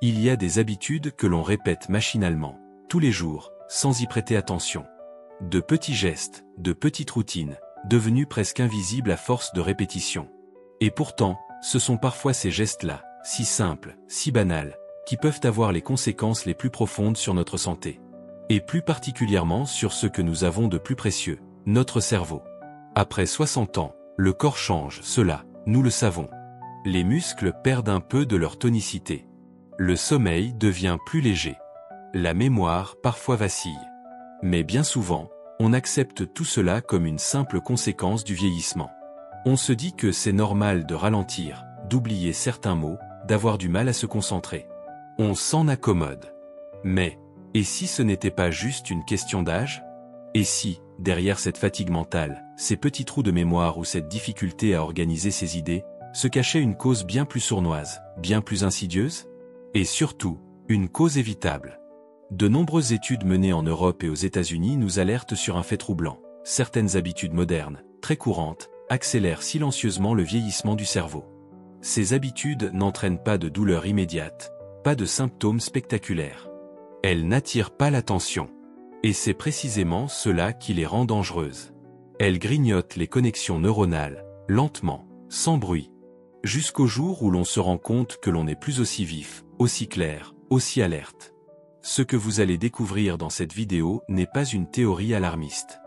Il y a des habitudes que l'on répète machinalement, tous les jours, sans y prêter attention. De petits gestes, de petites routines, devenus presque invisibles à force de répétition. Et pourtant, ce sont parfois ces gestes-là, si simples, si banals, qui peuvent avoir les conséquences les plus profondes sur notre santé. Et plus particulièrement sur ce que nous avons de plus précieux, notre cerveau. Après 60 ans, le corps change, cela, nous le savons. Les muscles perdent un peu de leur tonicité. Le sommeil devient plus léger. La mémoire parfois vacille. Mais bien souvent, on accepte tout cela comme une simple conséquence du vieillissement. On se dit que c'est normal de ralentir, d'oublier certains mots, d'avoir du mal à se concentrer. On s'en accommode. Mais, et si ce n'était pas juste une question d'âge? Et si, derrière cette fatigue mentale, ces petits trous de mémoire ou cette difficulté à organiser ses idées, se cachait une cause bien plus sournoise, bien plus insidieuse? Et surtout, une cause évitable. De nombreuses études menées en Europe et aux États-Unis nous alertent sur un fait troublant. Certaines habitudes modernes, très courantes, accélèrent silencieusement le vieillissement du cerveau. Ces habitudes n'entraînent pas de douleur immédiate, pas de symptômes spectaculaires. Elles n'attirent pas l'attention. Et c'est précisément cela qui les rend dangereuses. Elles grignotent les connexions neuronales, lentement, sans bruit. Jusqu'au jour où l'on se rend compte que l'on n'est plus aussi vif, aussi clair, aussi alerte. Ce que vous allez découvrir dans cette vidéo n'est pas une théorie alarmiste.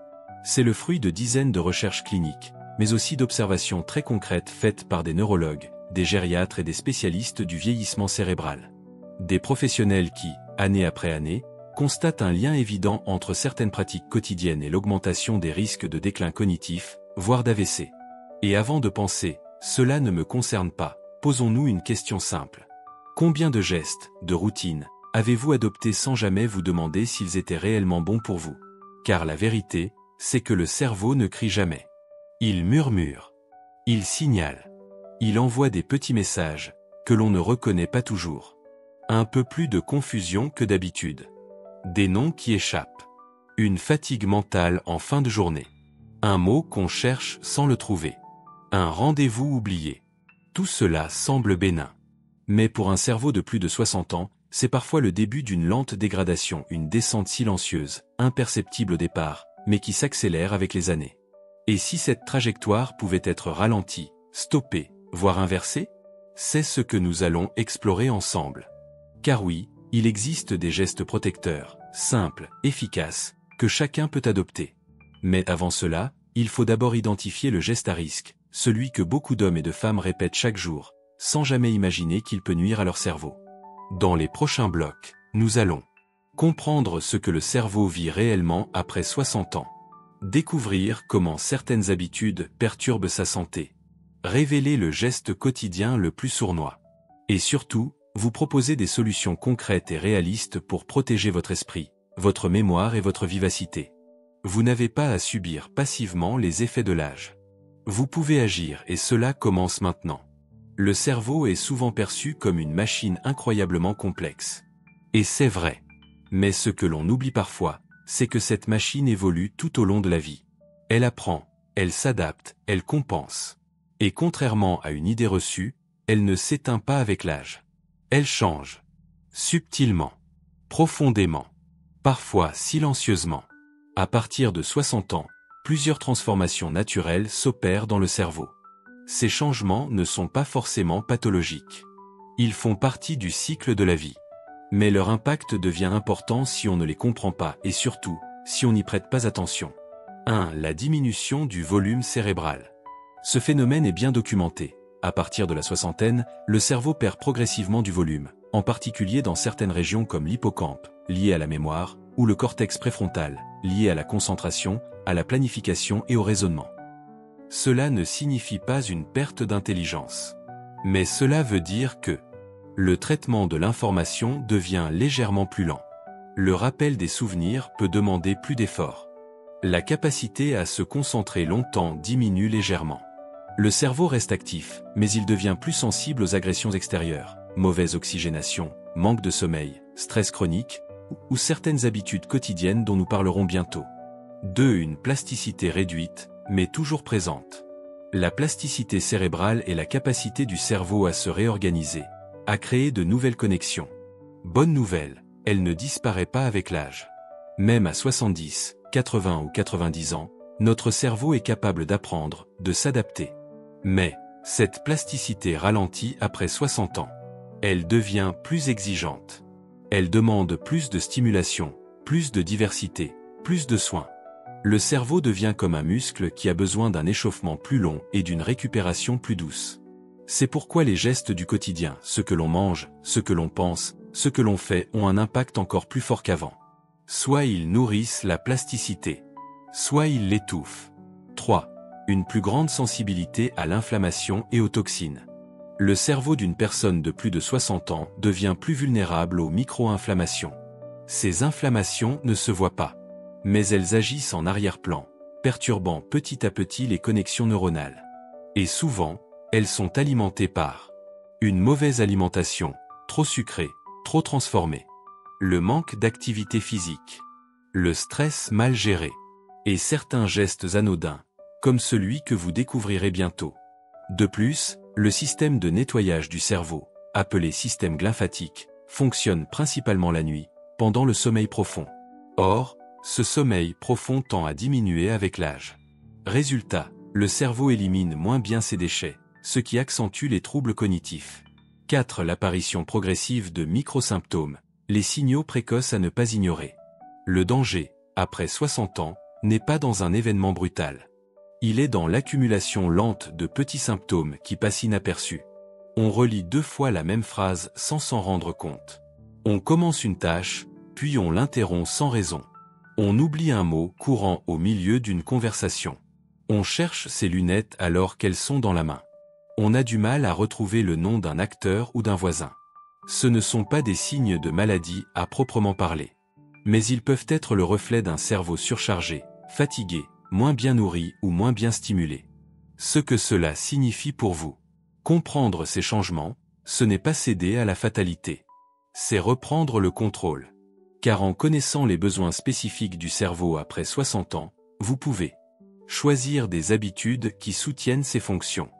C'est le fruit de dizaines de recherches cliniques, mais aussi d'observations très concrètes faites par des neurologues, des gériatres et des spécialistes du vieillissement cérébral. Des professionnels qui, année après année, constatent un lien évident entre certaines pratiques quotidiennes et l'augmentation des risques de déclin cognitif, voire d'AVC. Et avant de penser « cela ne me concerne pas », posons-nous une question simple. Combien de gestes, de routines, avez-vous adoptés sans jamais vous demander s'ils étaient réellement bons pour vous? Car la vérité, c'est que le cerveau ne crie jamais. Il murmure. Il signale. Il envoie des petits messages, que l'on ne reconnaît pas toujours. Un peu plus de confusion que d'habitude. Des noms qui échappent. Une fatigue mentale en fin de journée. Un mot qu'on cherche sans le trouver. Un rendez-vous oublié. Tout cela semble bénin. Mais pour un cerveau de plus de 60 ans, c'est parfois le début d'une lente dégradation, une descente silencieuse, imperceptible au départ, mais qui s'accélère avec les années. Et si cette trajectoire pouvait être ralentie, stoppée, voire inversée? C'est ce que nous allons explorer ensemble. Car oui, il existe des gestes protecteurs, simples, efficaces, que chacun peut adopter. Mais avant cela, il faut d'abord identifier le geste à risque, celui que beaucoup d'hommes et de femmes répètent chaque jour, sans jamais imaginer qu'il peut nuire à leur cerveau. Dans les prochains blocs, nous allons comprendre ce que le cerveau vit réellement après 60 ans. Découvrir comment certaines habitudes perturbent sa santé. Révéler le geste quotidien le plus sournois. Et surtout, vous proposer des solutions concrètes et réalistes pour protéger votre esprit, votre mémoire et votre vivacité. Vous n'avez pas à subir passivement les effets de l'âge. Vous pouvez agir et cela commence maintenant. Le cerveau est souvent perçu comme une machine incroyablement complexe. Et c'est vrai. Mais ce que l'on oublie parfois, c'est que cette machine évolue tout au long de la vie. Elle apprend, elle s'adapte, elle compense. Et contrairement à une idée reçue, elle ne s'éteint pas avec l'âge. Elle change. Subtilement. Profondément. Parfois silencieusement. À partir de 60 ans, plusieurs transformations naturelles s'opèrent dans le cerveau. Ces changements ne sont pas forcément pathologiques. Ils font partie du cycle de la vie. Mais leur impact devient important si on ne les comprend pas et surtout, si on n'y prête pas attention. 1. La diminution du volume cérébral. Ce phénomène est bien documenté. À partir de la soixantaine, le cerveau perd progressivement du volume, en particulier dans certaines régions comme l'hippocampe, lié à la mémoire, ou le cortex préfrontal, lié à la concentration, à la planification et au raisonnement. Cela ne signifie pas une perte d'intelligence. Mais cela veut dire que le traitement de l'information devient légèrement plus lent. Le rappel des souvenirs peut demander plus d'efforts. La capacité à se concentrer longtemps diminue légèrement. Le cerveau reste actif, mais il devient plus sensible aux agressions extérieures, mauvaise oxygénation, manque de sommeil, stress chronique, ou certaines habitudes quotidiennes dont nous parlerons bientôt. 2. Une plasticité réduite, mais toujours présente. La plasticité cérébrale est la capacité du cerveau à se réorganiser, à créer de nouvelles connexions. Bonne nouvelle, elle ne disparaît pas avec l'âge. Même à 70, 80 ou 90 ans, notre cerveau est capable d'apprendre, de s'adapter. Mais, cette plasticité ralentit après 60 ans. Elle devient plus exigeante. Elle demande plus de stimulation, plus de diversité, plus de soins. Le cerveau devient comme un muscle qui a besoin d'un échauffement plus long et d'une récupération plus douce. C'est pourquoi les gestes du quotidien, ce que l'on mange, ce que l'on pense, ce que l'on fait ont un impact encore plus fort qu'avant. Soit ils nourrissent la plasticité, soit ils l'étouffent. 3. Une plus grande sensibilité à l'inflammation et aux toxines. Le cerveau d'une personne de plus de 60 ans devient plus vulnérable aux micro-inflammations. Ces inflammations ne se voient pas, mais elles agissent en arrière-plan, perturbant petit à petit les connexions neuronales. Et souvent, elles sont alimentées par une mauvaise alimentation, trop sucrée, trop transformée, le manque d'activité physique, le stress mal géré, et certains gestes anodins, comme celui que vous découvrirez bientôt. De plus, le système de nettoyage du cerveau, appelé système glymphatique, fonctionne principalement la nuit, pendant le sommeil profond. Or, ce sommeil profond tend à diminuer avec l'âge. Résultat, le cerveau élimine moins bien ses déchets, ce qui accentue les troubles cognitifs. 4. L'apparition progressive de microsymptômes, les signaux précoces à ne pas ignorer. Le danger, après 60 ans, n'est pas dans un événement brutal. Il est dans l'accumulation lente de petits symptômes qui passent inaperçus. On relit 2 fois la même phrase sans s'en rendre compte. On commence une tâche, puis on l'interrompt sans raison. On oublie un mot courant au milieu d'une conversation. On cherche ses lunettes alors qu'elles sont dans la main. On a du mal à retrouver le nom d'un acteur ou d'un voisin. Ce ne sont pas des signes de maladie à proprement parler. Mais ils peuvent être le reflet d'un cerveau surchargé, fatigué, moins bien nourri ou moins bien stimulé. Ce que cela signifie pour vous. Comprendre ces changements, ce n'est pas céder à la fatalité. C'est reprendre le contrôle. Car en connaissant les besoins spécifiques du cerveau après 60 ans, vous pouvez choisir des habitudes qui soutiennent ses fonctions,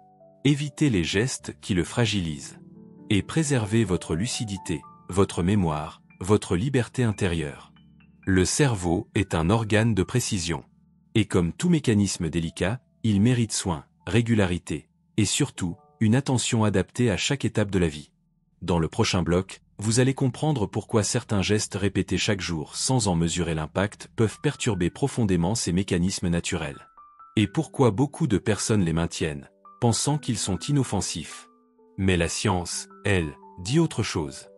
éviter les gestes qui le fragilisent, et préserver votre lucidité, votre mémoire, votre liberté intérieure. Le cerveau est un organe de précision. Et comme tout mécanisme délicat, il mérite soin, régularité, et surtout, une attention adaptée à chaque étape de la vie. Dans le prochain bloc, vous allez comprendre pourquoi certains gestes répétés chaque jour sans en mesurer l'impact peuvent perturber profondément ces mécanismes naturels. Et pourquoi beaucoup de personnes les maintiennent, pensant qu'ils sont inoffensifs. Mais la science, elle, dit autre chose.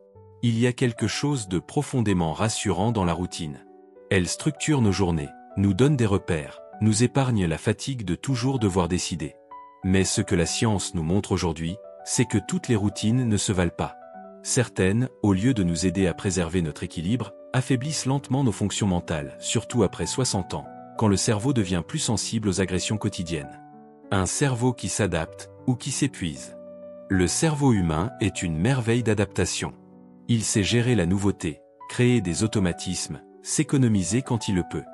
Il y a quelque chose de profondément rassurant dans la routine. Elle structure nos journées, nous donne des repères, nous épargne la fatigue de toujours devoir décider. Mais ce que la science nous montre aujourd'hui, c'est que toutes les routines ne se valent pas. Certaines, au lieu de nous aider à préserver notre équilibre, affaiblissent lentement nos fonctions mentales, surtout après 60 ans, quand le cerveau devient plus sensible aux agressions quotidiennes. Un cerveau qui s'adapte, ou qui s'épuise. Le cerveau humain est une merveille d'adaptation. Il sait gérer la nouveauté, créer des automatismes, s'économiser quand il le peut.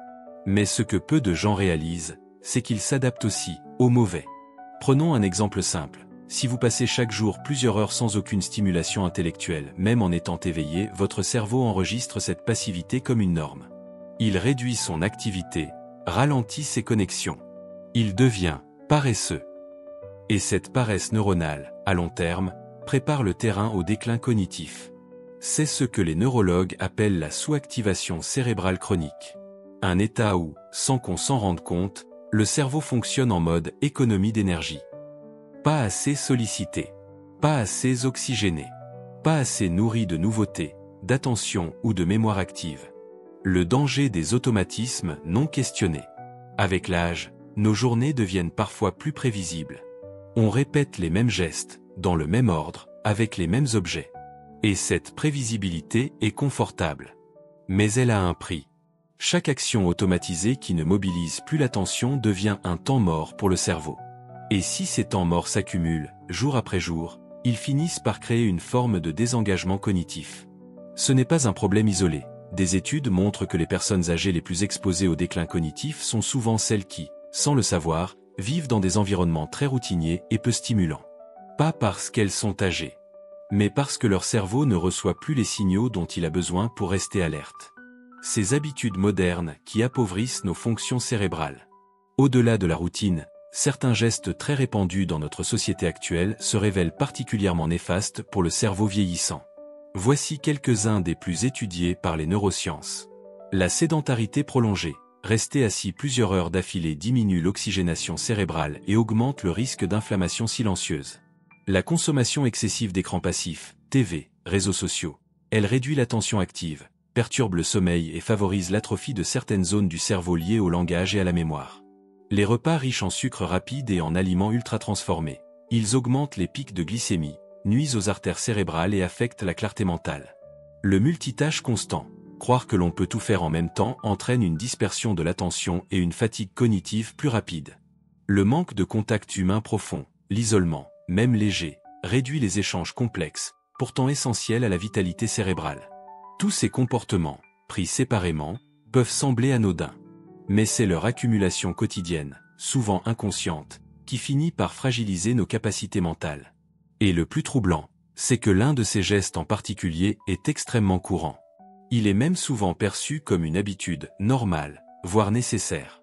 Mais ce que peu de gens réalisent, c'est qu'il s'adapte aussi, au mauvais. Prenons un exemple simple. Si vous passez chaque jour plusieurs heures sans aucune stimulation intellectuelle, même en étant éveillé, votre cerveau enregistre cette passivité comme une norme. Il réduit son activité, ralentit ses connexions. Il devient paresseux. Et cette paresse neuronale, à long terme, prépare le terrain au déclin cognitif. C'est ce que les neurologues appellent la sous-activation cérébrale chronique. Un état où, sans qu'on s'en rende compte, le cerveau fonctionne en mode économie d'énergie. Pas assez sollicité, pas assez oxygéné, pas assez nourri de nouveautés, d'attention ou de mémoire active. Le danger des automatismes non questionnés. Avec l'âge, nos journées deviennent parfois plus prévisibles. On répète les mêmes gestes, dans le même ordre, avec les mêmes objets. Et cette prévisibilité est confortable. Mais elle a un prix. Chaque action automatisée qui ne mobilise plus l'attention devient un temps mort pour le cerveau. Et si ces temps morts s'accumulent, jour après jour, ils finissent par créer une forme de désengagement cognitif. Ce n'est pas un problème isolé. Des études montrent que les personnes âgées les plus exposées au déclin cognitif sont souvent celles qui, sans le savoir, vivent dans des environnements très routiniers et peu stimulants. Pas parce qu'elles sont âgées, mais parce que leur cerveau ne reçoit plus les signaux dont il a besoin pour rester alerte. Ces habitudes modernes qui appauvrissent nos fonctions cérébrales. Au-delà de la routine, certains gestes très répandus dans notre société actuelle se révèlent particulièrement néfastes pour le cerveau vieillissant. Voici quelques-uns des plus étudiés par les neurosciences. La sédentarité prolongée. Rester assis plusieurs heures d'affilée diminue l'oxygénation cérébrale et augmente le risque d'inflammation silencieuse. La consommation excessive d'écrans passifs, TV, réseaux sociaux. Elle réduit l'attention active, perturbe le sommeil et favorise l'atrophie de certaines zones du cerveau liées au langage et à la mémoire. Les repas riches en sucre rapide et en aliments ultra-transformés. Ils augmentent les pics de glycémie, nuisent aux artères cérébrales et affectent la clarté mentale. Le multitâche constant. Croire que l'on peut tout faire en même temps entraîne une dispersion de l'attention et une fatigue cognitive plus rapide. Le manque de contact humain profond, l'isolement, même léger, réduit les échanges complexes, pourtant essentiels à la vitalité cérébrale. Tous ces comportements, pris séparément, peuvent sembler anodins. Mais c'est leur accumulation quotidienne, souvent inconsciente, qui finit par fragiliser nos capacités mentales. Et le plus troublant, c'est que l'un de ces gestes en particulier est extrêmement courant. Il est même souvent perçu comme une habitude normale, voire nécessaire.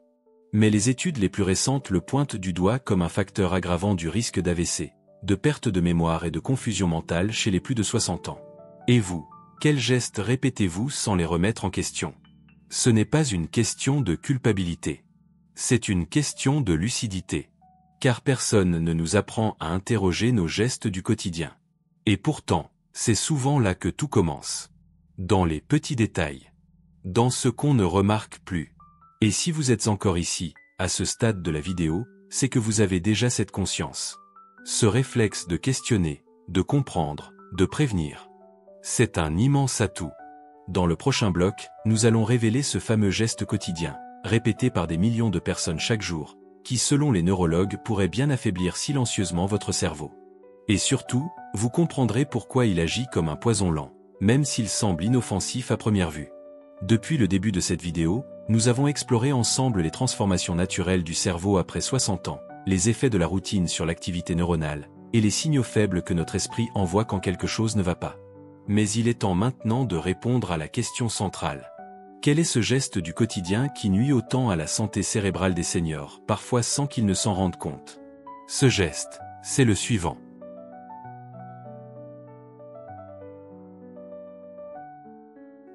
Mais les études les plus récentes le pointent du doigt comme un facteur aggravant du risque d'AVC, de perte de mémoire et de confusion mentale chez les plus de 60 ans. Et vous, quels gestes répétez-vous sans les remettre en question? Ce n'est pas une question de culpabilité. C'est une question de lucidité. Car personne ne nous apprend à interroger nos gestes du quotidien. Et pourtant, c'est souvent là que tout commence. Dans les petits détails. Dans ce qu'on ne remarque plus. Et si vous êtes encore ici, à ce stade de la vidéo, c'est que vous avez déjà cette conscience. Ce réflexe de questionner, de comprendre, de prévenir. C'est un immense atout. Dans le prochain bloc, nous allons révéler ce fameux geste quotidien, répété par des millions de personnes chaque jour, qui selon les neurologues pourrait bien affaiblir silencieusement votre cerveau. Et surtout, vous comprendrez pourquoi il agit comme un poison lent, même s'il semble inoffensif à première vue. Depuis le début de cette vidéo, nous avons exploré ensemble les transformations naturelles du cerveau après 60 ans, les effets de la routine sur l'activité neuronale, et les signaux faibles que notre esprit envoie quand quelque chose ne va pas. Mais il est temps maintenant de répondre à la question centrale. Quel est ce geste du quotidien qui nuit autant à la santé cérébrale des seniors, parfois sans qu'ils ne s'en rendent compte? Ce geste, c'est le suivant.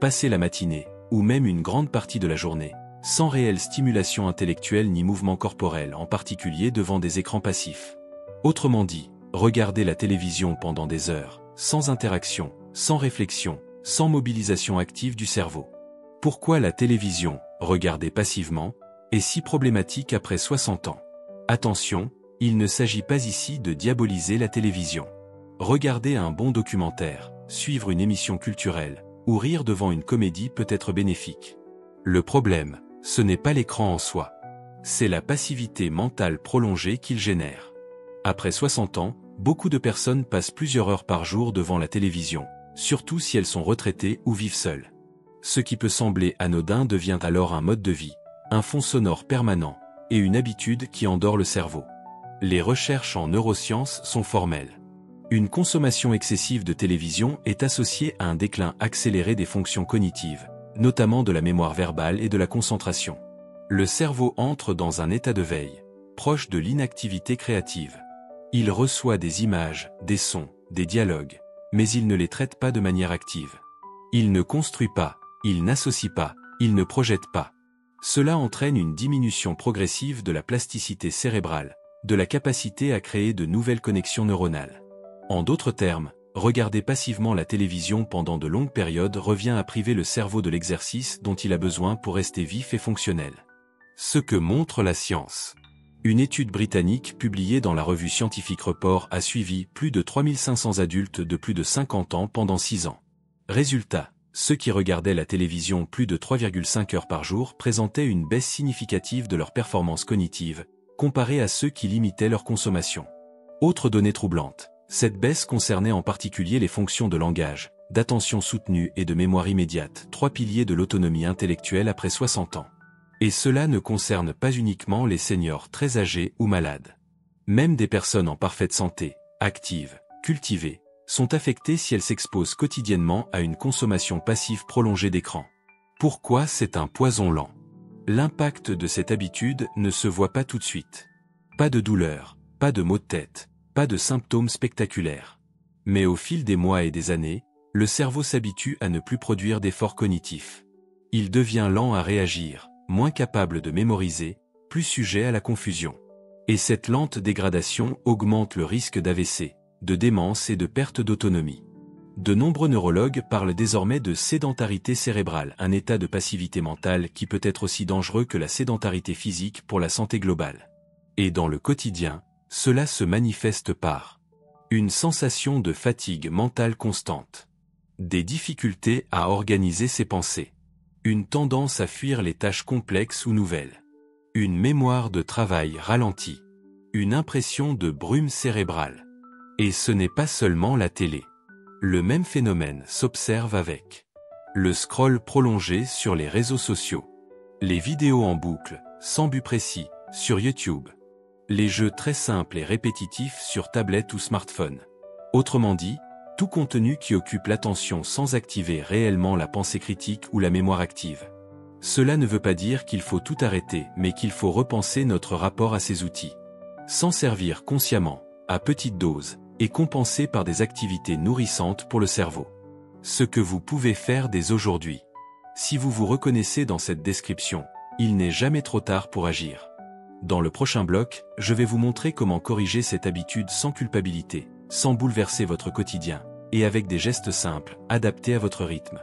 Passer la matinée, ou même une grande partie de la journée, sans réelle stimulation intellectuelle ni mouvement corporel, en particulier devant des écrans passifs. Autrement dit, regarder la télévision pendant des heures, sans interaction, sans réflexion, sans mobilisation active du cerveau. Pourquoi la télévision, regardée passivement, est si problématique après 60 ans? Attention, il ne s'agit pas ici de diaboliser la télévision. Regarder un bon documentaire, suivre une émission culturelle, ou rire devant une comédie peut être bénéfique. Le problème, ce n'est pas l'écran en soi. C'est la passivité mentale prolongée qu'il génère. Après 60 ans, beaucoup de personnes passent plusieurs heures par jour devant la télévision, surtout si elles sont retraitées ou vivent seules. Ce qui peut sembler anodin devient alors un mode de vie, un fond sonore permanent, et une habitude qui endort le cerveau. Les recherches en neurosciences sont formelles. Une consommation excessive de télévision est associée à un déclin accéléré des fonctions cognitives, notamment de la mémoire verbale et de la concentration. Le cerveau entre dans un état de veille, proche de l'inactivité créative. Il reçoit des images, des sons, des dialogues, mais il ne les traite pas de manière active. Il ne construit pas, il n'associe pas, il ne projette pas. Cela entraîne une diminution progressive de la plasticité cérébrale, de la capacité à créer de nouvelles connexions neuronales. En d'autres termes, regarder passivement la télévision pendant de longues périodes revient à priver le cerveau de l'exercice dont il a besoin pour rester vif et fonctionnel. Ce que montre la science. Une étude britannique publiée dans la revue scientifique Report a suivi plus de 3500 adultes de plus de 50 ans pendant 6 ans. Résultat, ceux qui regardaient la télévision plus de 3,5 heures par jour présentaient une baisse significative de leur performance cognitive, comparée à ceux qui limitaient leur consommation. Autre donnée troublante. Cette baisse concernait en particulier les fonctions de langage, d'attention soutenue et de mémoire immédiate, 3 piliers de l'autonomie intellectuelle après 60 ans. Et cela ne concerne pas uniquement les seniors très âgés ou malades. Même des personnes en parfaite santé, actives, cultivées, sont affectées si elles s'exposent quotidiennement à une consommation passive prolongée d'écran. Pourquoi c'est un poison lent? L'impact de cette habitude ne se voit pas tout de suite. Pas de douleur, pas de maux de tête, pas de symptômes spectaculaires. Mais au fil des mois et des années, le cerveau s'habitue à ne plus produire d'efforts cognitifs. Il devient lent à réagir, moins capable de mémoriser, plus sujet à la confusion. Et cette lente dégradation augmente le risque d'AVC, de démence et de perte d'autonomie. De nombreux neurologues parlent désormais de sédentarité cérébrale, un état de passivité mentale qui peut être aussi dangereux que la sédentarité physique pour la santé globale. Et dans le quotidien, cela se manifeste par une sensation de fatigue mentale constante, des difficultés à organiser ses pensées, une tendance à fuir les tâches complexes ou nouvelles, une mémoire de travail ralentie, une impression de brume cérébrale. Et ce n'est pas seulement la télé. Le même phénomène s'observe avec le scroll prolongé sur les réseaux sociaux, les vidéos en boucle, sans but précis, sur YouTube, les jeux très simples et répétitifs sur tablette ou smartphone. Autrement dit, tout contenu qui occupe l'attention sans activer réellement la pensée critique ou la mémoire active. Cela ne veut pas dire qu'il faut tout arrêter, mais qu'il faut repenser notre rapport à ces outils. S'en servir consciemment, à petite dose, et compenser par des activités nourrissantes pour le cerveau. Ce que vous pouvez faire dès aujourd'hui. Si vous vous reconnaissez dans cette description, il n'est jamais trop tard pour agir. Dans le prochain bloc, je vais vous montrer comment corriger cette habitude sans culpabilité, sans bouleverser votre quotidien, et avec des gestes simples, adaptés à votre rythme.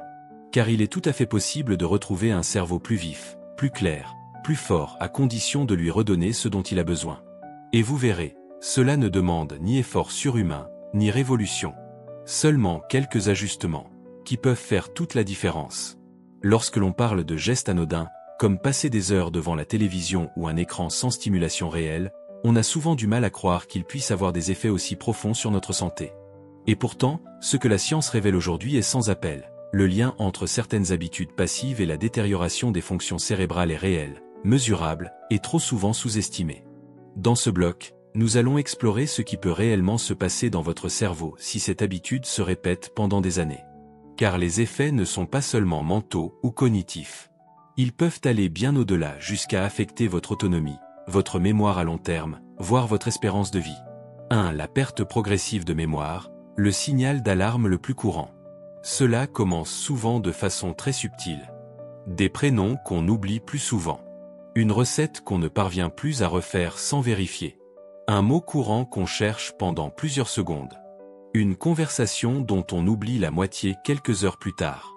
Car il est tout à fait possible de retrouver un cerveau plus vif, plus clair, plus fort, à condition de lui redonner ce dont il a besoin. Et vous verrez, cela ne demande ni effort surhumain, ni révolution. Seulement quelques ajustements, qui peuvent faire toute la différence. Lorsque l'on parle de gestes anodins, comme passer des heures devant la télévision ou un écran sans stimulation réelle, on a souvent du mal à croire qu'ils puissent avoir des effets aussi profonds sur notre santé. Et pourtant, ce que la science révèle aujourd'hui est sans appel. Le lien entre certaines habitudes passives et la détérioration des fonctions cérébrales est réel, mesurable, et trop souvent sous-estimé. Dans ce bloc, nous allons explorer ce qui peut réellement se passer dans votre cerveau si cette habitude se répète pendant des années. Car les effets ne sont pas seulement mentaux ou cognitifs. Ils peuvent aller bien au-delà jusqu'à affecter votre autonomie, votre mémoire à long terme, voire votre espérance de vie. 1. La perte progressive de mémoire, le signal d'alarme le plus courant. Cela commence souvent de façon très subtile. Des prénoms qu'on oublie plus souvent. Une recette qu'on ne parvient plus à refaire sans vérifier. Un mot courant qu'on cherche pendant plusieurs secondes. Une conversation dont on oublie la moitié quelques heures plus tard.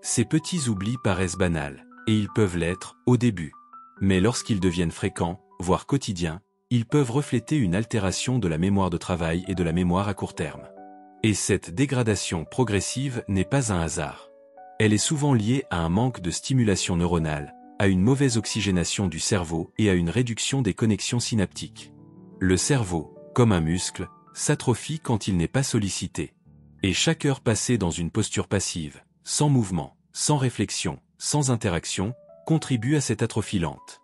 Ces petits oublis paraissent banals, et ils peuvent l'être au début. Mais lorsqu'ils deviennent fréquents, voire quotidiens, ils peuvent refléter une altération de la mémoire de travail et de la mémoire à court terme. Et cette dégradation progressive n'est pas un hasard. Elle est souvent liée à un manque de stimulation neuronale, à une mauvaise oxygénation du cerveau et à une réduction des connexions synaptiques. Le cerveau, comme un muscle, s'atrophie quand il n'est pas sollicité. Et chaque heure passée dans une posture passive, sans mouvement, sans réflexion, sans interaction, contribue à cette atrophie lente.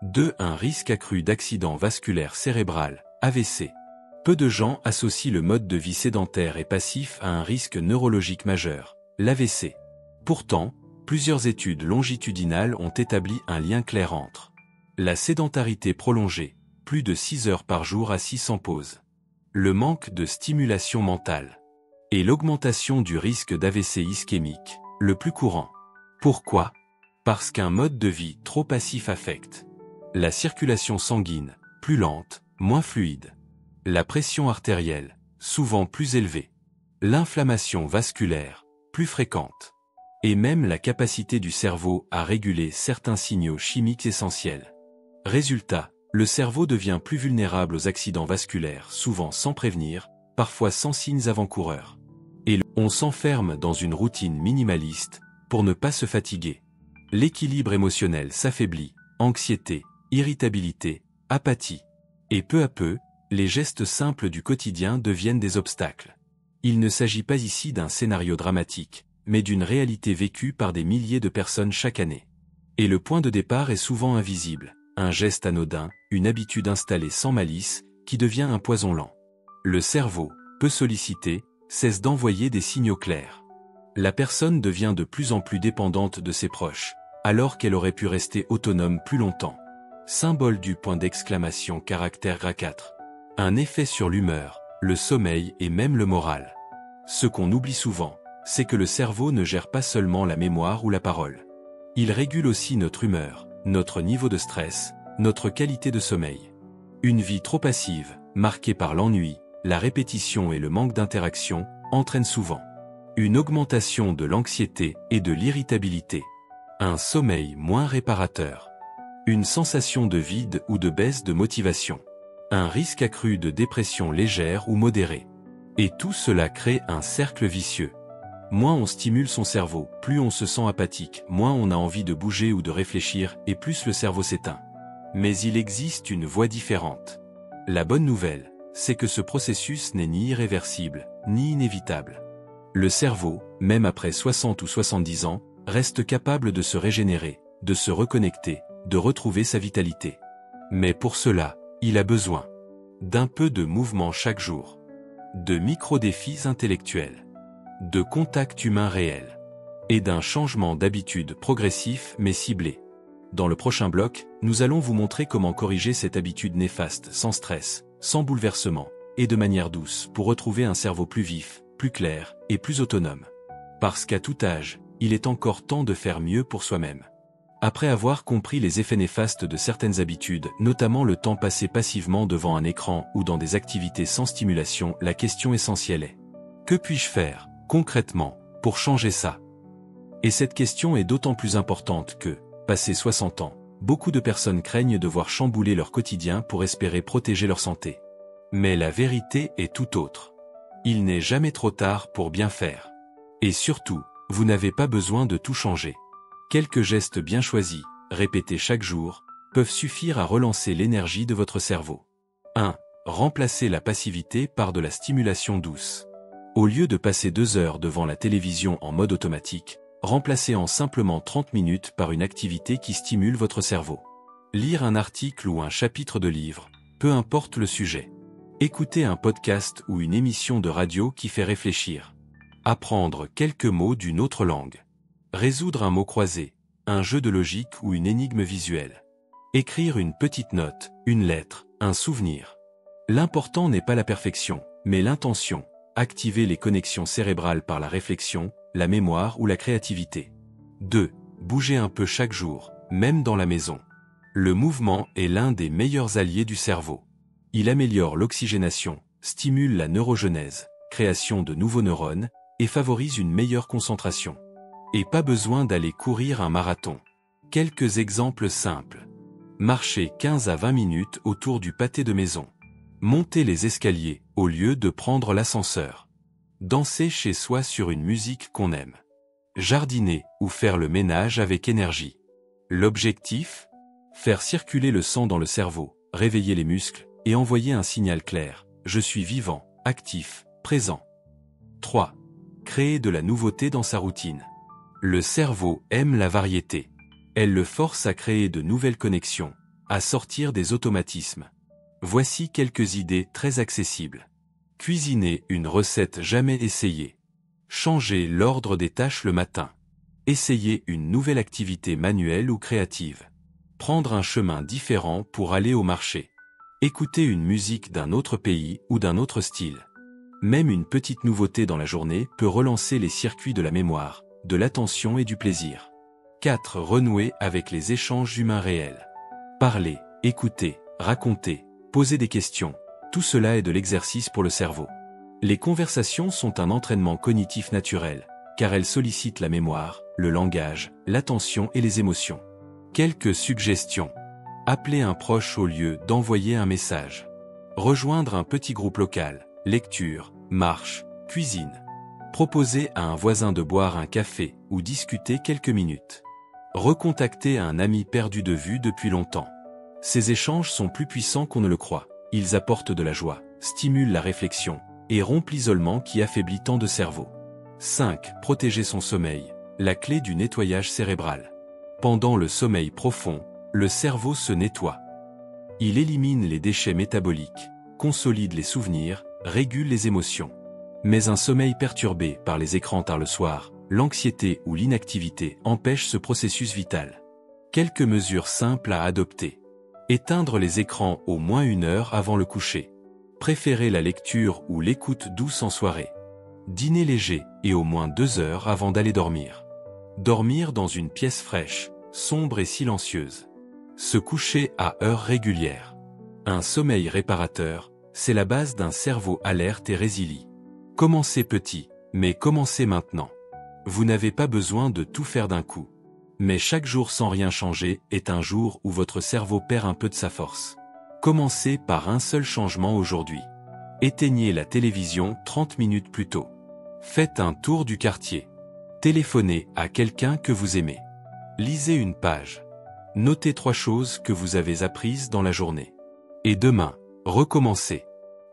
2. Un risque accru d'accident vasculaire cérébral, AVC. Peu de gens associent le mode de vie sédentaire et passif à un risque neurologique majeur, l'AVC. Pourtant, plusieurs études longitudinales ont établi un lien clair entre la sédentarité prolongée, plus de 6 heures par jour assis sans pause, le manque de stimulation mentale, et l'augmentation du risque d'AVC ischémique, le plus courant. Pourquoi? Parce qu'un mode de vie trop passif affecte la circulation sanguine, plus lente, moins fluide, la pression artérielle, souvent plus élevée, l'inflammation vasculaire, plus fréquente, et même la capacité du cerveau à réguler certains signaux chimiques essentiels. Résultat, le cerveau devient plus vulnérable aux accidents vasculaires, souvent sans prévenir, parfois sans signes avant-coureurs. Et on s'enferme dans une routine minimaliste pour ne pas se fatiguer. L'équilibre émotionnel s'affaiblit, anxiété, irritabilité, apathie. Et peu à peu, les gestes simples du quotidien deviennent des obstacles. Il ne s'agit pas ici d'un scénario dramatique, mais d'une réalité vécue par des milliers de personnes chaque année. Et le point de départ est souvent invisible, un geste anodin, une habitude installée sans malice, qui devient un poison lent. Le cerveau, peu sollicité, cesse d'envoyer des signaux clairs. La personne devient de plus en plus dépendante de ses proches, alors qu'elle aurait pu rester autonome plus longtemps. Symbole du point d'exclamation caractère gras 4. Un effet sur l'humeur, le sommeil et même le moral. Ce qu'on oublie souvent, c'est que le cerveau ne gère pas seulement la mémoire ou la parole. Il régule aussi notre humeur, notre niveau de stress, notre qualité de sommeil. Une vie trop passive, marquée par l'ennui, la répétition et le manque d'interaction, entraîne souvent une augmentation de l'anxiété et de l'irritabilité, un sommeil moins réparateur, une sensation de vide ou de baisse de motivation, un risque accru de dépression légère ou modérée. Et tout cela crée un cercle vicieux. Moins on stimule son cerveau, plus on se sent apathique, moins on a envie de bouger ou de réfléchir, et plus le cerveau s'éteint. Mais il existe une voie différente. La bonne nouvelle, c'est que ce processus n'est ni irréversible, ni inévitable. Le cerveau, même après 60 ou 70 ans, reste capable de se régénérer, de se reconnecter, de retrouver sa vitalité. Mais pour cela, il a besoin d'un peu de mouvement chaque jour, de micro-défis intellectuels, de contact humain réel, et d'un changement d'habitude progressif mais ciblé. Dans le prochain bloc, nous allons vous montrer comment corriger cette habitude néfaste sans stress, sans bouleversement, et de manière douce pour retrouver un cerveau plus vif, plus clair et plus autonome. Parce qu'à tout âge, il est encore temps de faire mieux pour soi-même. Après avoir compris les effets néfastes de certaines habitudes, notamment le temps passé passivement devant un écran ou dans des activités sans stimulation, la question essentielle est: que puis-je faire, concrètement, pour changer ça? Et cette question est d'autant plus importante que, passé 60 ans, beaucoup de personnes craignent de voir chambouler leur quotidien pour espérer protéger leur santé. Mais la vérité est tout autre. Il n'est jamais trop tard pour bien faire. Et surtout, vous n'avez pas besoin de tout changer. Quelques gestes bien choisis, répétés chaque jour, peuvent suffire à relancer l'énergie de votre cerveau. 1. Remplacez la passivité par de la stimulation douce. Au lieu de passer 2 heures devant la télévision en mode automatique, remplacez-en simplement 30 minutes par une activité qui stimule votre cerveau. Lire un article ou un chapitre de livre, peu importe le sujet. Écouter un podcast ou une émission de radio qui fait réfléchir. Apprendre quelques mots d'une autre langue. Résoudre un mot croisé, un jeu de logique ou une énigme visuelle. Écrire une petite note, une lettre, un souvenir. L'important n'est pas la perfection, mais l'intention. Activer les connexions cérébrales par la réflexion, la mémoire ou la créativité. 2. Bouger un peu chaque jour, même dans la maison. Le mouvement est l'un des meilleurs alliés du cerveau. Il améliore l'oxygénation, stimule la neurogenèse, création de nouveaux neurones, et favorise une meilleure concentration. Et pas besoin d'aller courir un marathon. Quelques exemples simples. Marcher 15 à 20 minutes autour du pâté de maison. Monter les escaliers, au lieu de prendre l'ascenseur. Danser chez soi sur une musique qu'on aime. Jardiner ou faire le ménage avec énergie. L'objectif? Faire circuler le sang dans le cerveau, réveiller les muscles, et envoyer un signal clair. Je suis vivant, actif, présent. 3. Créer de la nouveauté dans sa routine. Le cerveau aime la variété. Elle le force à créer de nouvelles connexions, à sortir des automatismes. Voici quelques idées très accessibles. Cuisiner une recette jamais essayée. Changer l'ordre des tâches le matin. Essayer une nouvelle activité manuelle ou créative. Prendre un chemin différent pour aller au marché. Écouter une musique d'un autre pays ou d'un autre style. Même une petite nouveauté dans la journée peut relancer les circuits de la mémoire, de l'attention et du plaisir. 4. Renouer avec les échanges humains réels. Parler, écouter, raconter, poser des questions, tout cela est de l'exercice pour le cerveau. Les conversations sont un entraînement cognitif naturel, car elles sollicitent la mémoire, le langage, l'attention et les émotions. Quelques suggestions. Appeler un proche au lieu d'envoyer un message. Rejoindre un petit groupe local, lecture, marche, cuisine. Proposer à un voisin de boire un café ou discuter quelques minutes. Recontacter un ami perdu de vue depuis longtemps. Ces échanges sont plus puissants qu'on ne le croit. Ils apportent de la joie, stimulent la réflexion et rompent l'isolement qui affaiblit tant de cerveaux. 5. Protéger son sommeil. La clé du nettoyage cérébral. Pendant le sommeil profond, le cerveau se nettoie. Il élimine les déchets métaboliques, consolide les souvenirs, régule les émotions. Mais un sommeil perturbé par les écrans tard le soir, l'anxiété ou l'inactivité empêchent ce processus vital. Quelques mesures simples à adopter. Éteindre les écrans au moins 1 heure avant le coucher. Préférez la lecture ou l'écoute douce en soirée. Dîner léger et au moins 2 heures avant d'aller dormir. Dormir dans une pièce fraîche, sombre et silencieuse. Se coucher à heures régulières. Un sommeil réparateur, c'est la base d'un cerveau alerte et résilient. Commencez petit, mais commencez maintenant. Vous n'avez pas besoin de tout faire d'un coup. Mais chaque jour sans rien changer est un jour où votre cerveau perd un peu de sa force. Commencez par un seul changement aujourd'hui. Éteignez la télévision 30 minutes plus tôt. Faites un tour du quartier. Téléphonez à quelqu'un que vous aimez. Lisez une page. Notez 3 choses que vous avez apprises dans la journée. Et demain, recommencez.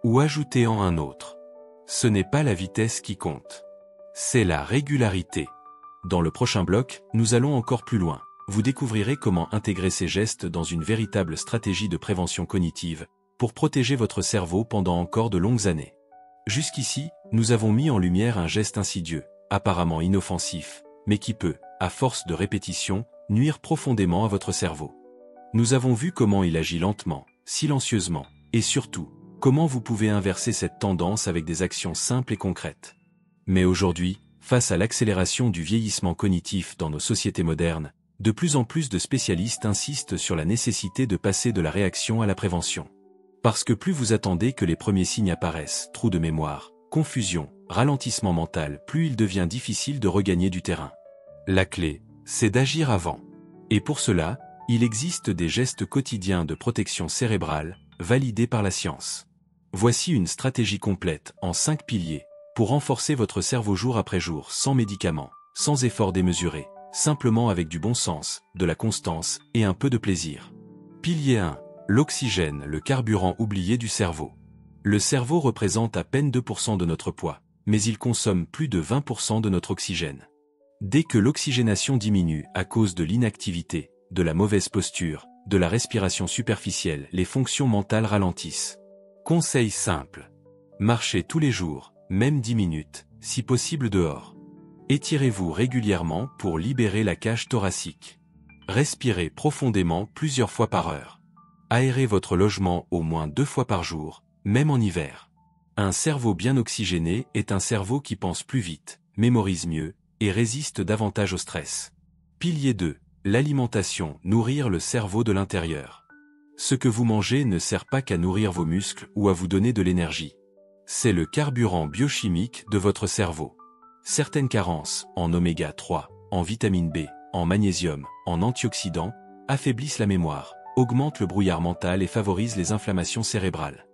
Ou ajoutez-en un autre. Ce n'est pas la vitesse qui compte. C'est la régularité. Dans le prochain bloc, nous allons encore plus loin. Vous découvrirez comment intégrer ces gestes dans une véritable stratégie de prévention cognitive pour protéger votre cerveau pendant encore de longues années. Jusqu'ici, nous avons mis en lumière un geste insidieux, apparemment inoffensif, mais qui peut, à force de répétition, nuire profondément à votre cerveau. Nous avons vu comment il agit lentement, silencieusement, et surtout, comment vous pouvez inverser cette tendance avec des actions simples et concrètes. Mais aujourd'hui, face à l'accélération du vieillissement cognitif dans nos sociétés modernes, de plus en plus de spécialistes insistent sur la nécessité de passer de la réaction à la prévention. Parce que plus vous attendez que les premiers signes apparaissent, trous de mémoire, confusion, ralentissement mental, plus il devient difficile de regagner du terrain. La clé, c'est d'agir avant. Et pour cela, il existe des gestes quotidiens de protection cérébrale, validés par la science. Voici une stratégie complète, en 5 piliers, pour renforcer votre cerveau jour après jour, sans médicaments, sans effort démesuré, simplement avec du bon sens, de la constance et un peu de plaisir. Pilier 1. L'oxygène, le carburant oublié du cerveau. Le cerveau représente à peine 2% de notre poids, mais il consomme plus de 20% de notre oxygène. Dès que l'oxygénation diminue à cause de l'inactivité, de la mauvaise posture, de la respiration superficielle, les fonctions mentales ralentissent. Conseil simple. Marchez tous les jours, même 10 minutes, si possible dehors. Étirez-vous régulièrement pour libérer la cage thoracique. Respirez profondément plusieurs fois par heure. Aérez votre logement au moins 2 fois par jour, même en hiver. Un cerveau bien oxygéné est un cerveau qui pense plus vite, mémorise mieux, et résiste davantage au stress. Pilier 2. L'alimentation, nourrir le cerveau de l'intérieur. Ce que vous mangez ne sert pas qu'à nourrir vos muscles ou à vous donner de l'énergie. C'est le carburant biochimique de votre cerveau. Certaines carences, en oméga 3, en vitamine B, en magnésium, en antioxydants, affaiblissent la mémoire, augmentent le brouillard mental et favorisent les inflammations cérébrales.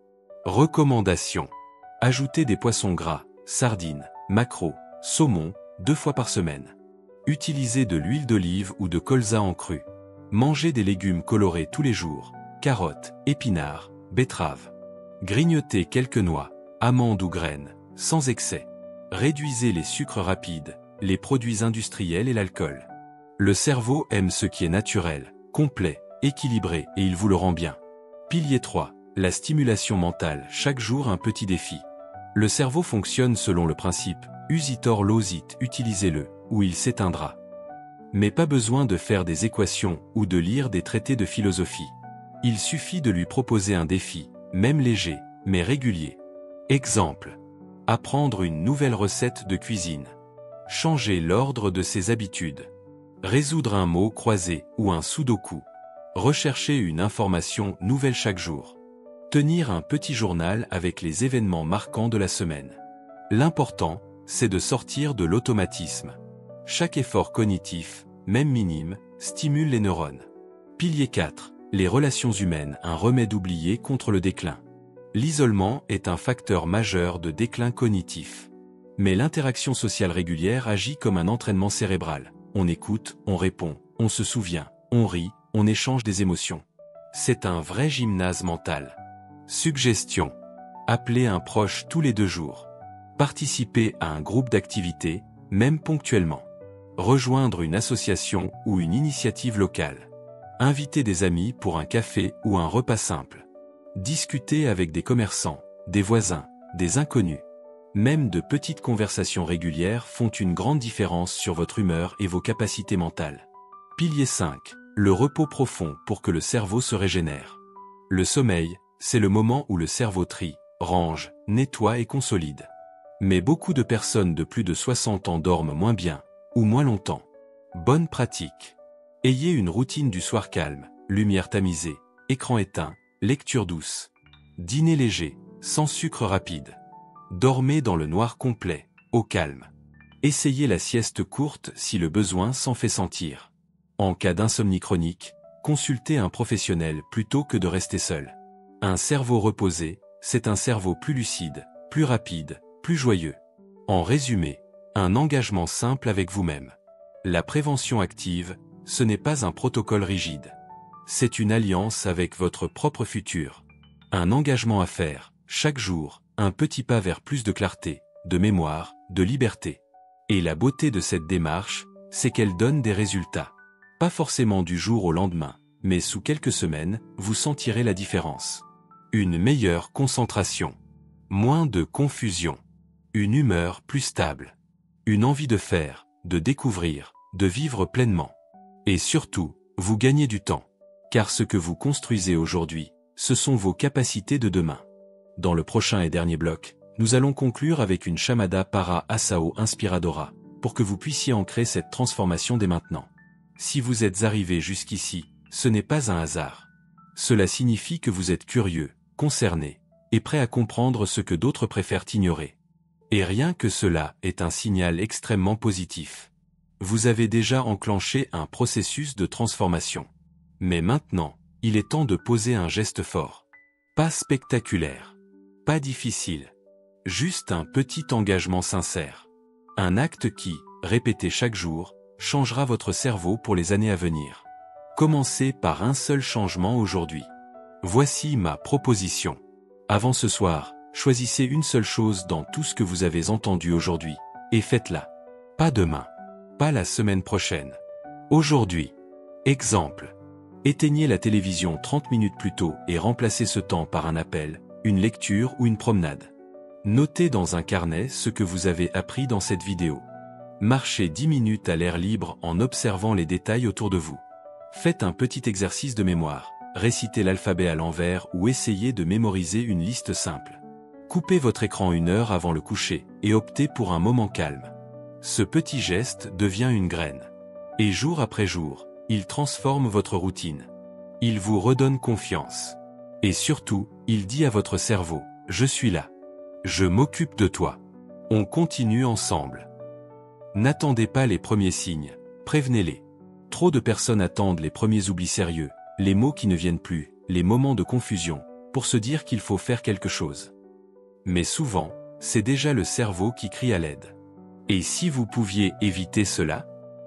Recommandations. Ajoutez des poissons gras, sardines, maquereaux, saumon, 2 fois par semaine. Utilisez de l'huile d'olive ou de colza en cru. Mangez des légumes colorés tous les jours, carottes, épinards, betteraves. Grignotez quelques noix, amandes ou graines, sans excès. Réduisez les sucres rapides, les produits industriels et l'alcool. Le cerveau aime ce qui est naturel, complet, équilibré et il vous le rend bien. Pilier 3. La stimulation mentale, chaque jour un petit défi. Le cerveau fonctionne selon le principe « usitor lausit, utilisez-le » ou il s'éteindra. Mais pas besoin de faire des équations ou de lire des traités de philosophie. Il suffit de lui proposer un défi, même léger, mais régulier. Exemple. Apprendre une nouvelle recette de cuisine. Changer l'ordre de ses habitudes. Résoudre un mot croisé ou un sudoku. Rechercher une information nouvelle chaque jour. Tenir un petit journal avec les événements marquants de la semaine. L'important, c'est de sortir de l'automatisme. Chaque effort cognitif, même minime, stimule les neurones. Pilier 4. Les relations humaines, un remède oublié contre le déclin. L'isolement est un facteur majeur de déclin cognitif. Mais l'interaction sociale régulière agit comme un entraînement cérébral. On écoute, on répond, on se souvient, on rit, on échange des émotions. C'est un vrai gymnase mental. Suggestion. Appelez un proche tous les 2 jours. Participer à un groupe d'activités, même ponctuellement. Rejoindre une association ou une initiative locale. Inviter des amis pour un café ou un repas simple. Discuter avec des commerçants, des voisins, des inconnus. Même de petites conversations régulières font une grande différence sur votre humeur et vos capacités mentales. Pilier 5. Le repos profond pour que le cerveau se régénère. Le sommeil, c'est le moment où le cerveau trie, range, nettoie et consolide. Mais beaucoup de personnes de plus de 60 ans dorment moins bien, ou moins longtemps. Bonne pratique. Ayez une routine du soir calme, lumière tamisée, écran éteint, lecture douce. Dîner léger, sans sucre rapide. Dormez dans le noir complet, au calme. Essayez la sieste courte si le besoin s'en fait sentir. En cas d'insomnie chronique, consultez un professionnel plutôt que de rester seul. Un cerveau reposé, c'est un cerveau plus lucide, plus rapide, plus joyeux. En résumé, un engagement simple avec vous-même. La prévention active, ce n'est pas un protocole rigide. C'est une alliance avec votre propre futur. Un engagement à faire, chaque jour, un petit pas vers plus de clarté, de mémoire, de liberté. Et la beauté de cette démarche, c'est qu'elle donne des résultats. Pas forcément du jour au lendemain, mais sous quelques semaines, vous sentirez la différence. Une meilleure concentration. Moins de confusion. Une humeur plus stable. Une envie de faire, de découvrir, de vivre pleinement. Et surtout, vous gagnez du temps. Car ce que vous construisez aujourd'hui, ce sont vos capacités de demain. Dans le prochain et dernier bloc, nous allons conclure avec une Shamada Para Asao Inspiradora, pour que vous puissiez ancrer cette transformation dès maintenant. Si vous êtes arrivé jusqu'ici, ce n'est pas un hasard. Cela signifie que vous êtes curieux, concerné, et prêt à comprendre ce que d'autres préfèrent ignorer. Et rien que cela est un signal extrêmement positif. Vous avez déjà enclenché un processus de transformation. Mais maintenant, il est temps de poser un geste fort. Pas spectaculaire. Pas difficile. Juste un petit engagement sincère. Un acte qui, répété chaque jour, changera votre cerveau pour les années à venir. Commencez par un seul changement aujourd'hui. Voici ma proposition. Avant ce soir, choisissez une seule chose dans tout ce que vous avez entendu aujourd'hui, et faites-la. Pas demain. Pas la semaine prochaine. Aujourd'hui. Exemple. Éteignez la télévision 30 minutes plus tôt et remplacez ce temps par un appel, une lecture ou une promenade. Notez dans un carnet ce que vous avez appris dans cette vidéo. Marchez 10 minutes à l'air libre en observant les détails autour de vous. Faites un petit exercice de mémoire, récitez l'alphabet à l'envers ou essayez de mémoriser une liste simple. Coupez votre écran 1 heure avant le coucher et optez pour un moment calme. Ce petit geste devient une graine. Et jour après jour, il transforme votre routine. Il vous redonne confiance. Et surtout, il dit à votre cerveau, « Je suis là. Je m'occupe de toi. » On continue ensemble. N'attendez pas les premiers signes, prévenez-les. Trop de personnes attendent les premiers oublis sérieux, les mots qui ne viennent plus, les moments de confusion, pour se dire qu'il faut faire quelque chose. Mais souvent, c'est déjà le cerveau qui crie à l'aide. Et si vous pouviez éviter cela?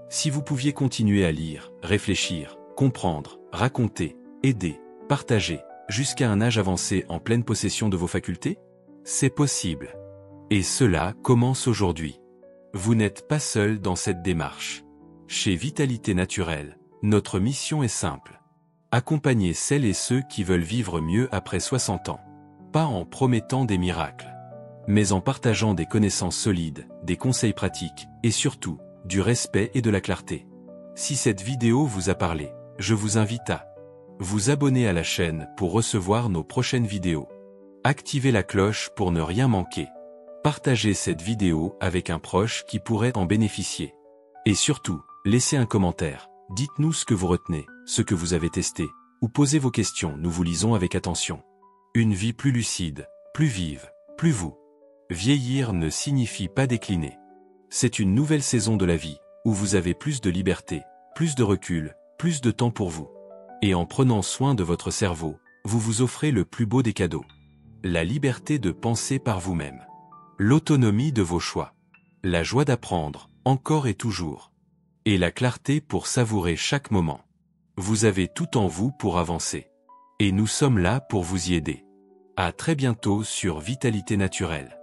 Si vous pouviez continuer à lire, réfléchir, comprendre, raconter, aider, partager, jusqu'à un âge avancé en pleine possession de vos facultés? C'est possible. Et cela commence aujourd'hui. Vous n'êtes pas seul dans cette démarche. Chez Vitalité Naturelle, notre mission est simple. Accompagner celles et ceux qui veulent vivre mieux après 60 ans. Pas en promettant des miracles, mais en partageant des connaissances solides, des conseils pratiques, et surtout, du respect et de la clarté. Si cette vidéo vous a parlé, je vous invite à vous abonner à la chaîne pour recevoir nos prochaines vidéos. Activez la cloche pour ne rien manquer. Partagez cette vidéo avec un proche qui pourrait en bénéficier. Et surtout, laissez un commentaire, dites-nous ce que vous retenez, ce que vous avez testé, ou posez vos questions, nous vous lisons avec attention. Une vie plus lucide, plus vive, plus vous. Vieillir ne signifie pas décliner. C'est une nouvelle saison de la vie, où vous avez plus de liberté, plus de recul, plus de temps pour vous. Et en prenant soin de votre cerveau, vous vous offrez le plus beau des cadeaux. La liberté de penser par vous-même. L'autonomie de vos choix. La joie d'apprendre, encore et toujours. Et la clarté pour savourer chaque moment. Vous avez tout en vous pour avancer. Et nous sommes là pour vous y aider. À très bientôt sur Vitalité Naturelle.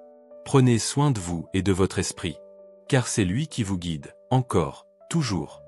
Prenez soin de vous et de votre esprit. Car c'est lui qui vous guide, encore, toujours.